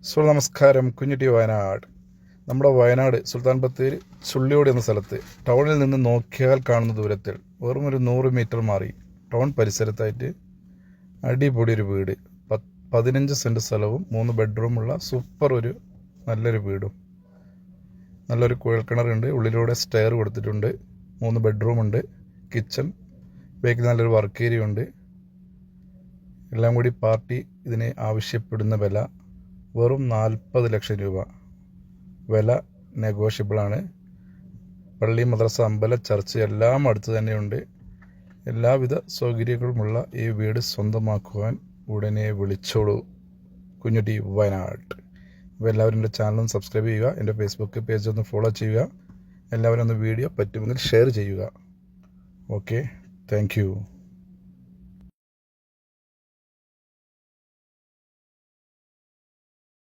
നമസ്കാരം. കുഞ്ഞുട്ടി വയനാട്. നമ്മുടെ വയനാട് സുൽത്താൻ ബത്തേരി ചുള്ളിയോട് എന്ന സ്ഥലത്ത് ടൗണിൽ നിന്ന് നോക്കിയാൽ കാണുന്ന ദൂരത്തിൽ വെറും ഒരു 100 മീറ്റർ മാറി ടൗൺ പരിസരത്തായിട്ട് അടിപൊളി ഒരു വീട്, 15 സെൻറ്റ് സ്ഥലവും 3 ബെഡ്റൂമുള്ള സൂപ്പർ ഒരു നല്ലൊരു വീടും, നല്ലൊരു കുഴൽക്കിണറുണ്ട്, ഉള്ളിലൂടെ സ്റ്റെയർ കൊടുത്തിട്ടുണ്ട്, 3 ബെഡ്റൂമുണ്ട്, കിച്ചൺ, ബേക്കിൽ നല്ലൊരു വർക്ക് ഏരിയ ഉണ്ട്. എല്ലാം കൂടി പാർട്ടി ഇതിന് ആവശ്യപ്പെടുന്ന വില വെറും 40 ലക്ഷം രൂപ. വില നെഗോഷ്യബിളാണ്. പള്ളി, മദ്രസ, അമ്പല, ചർച്ച് എല്ലാം അടുത്ത് തന്നെയുണ്ട്. എല്ലാവിധ സൗകര്യങ്ങളുമുള്ള ഈ വീട് സ്വന്തമാക്കുവാൻ ഉടനെ വിളിച്ചോളൂ. കുഞ്ഞുട്ടി വയനാട്. അപ്പോൾ എല്ലാവരും എൻ്റെ ചാനലും സബ്സ്ക്രൈബ് ചെയ്യുക, എൻ്റെ ഫേസ്ബുക്ക് പേജ് ഒന്ന് ഫോളോ ചെയ്യുക, എല്ലാവരും ഒന്ന് വീഡിയോ പറ്റുമെങ്കിൽ ഷെയർ ചെയ്യുക. Okay, thank you.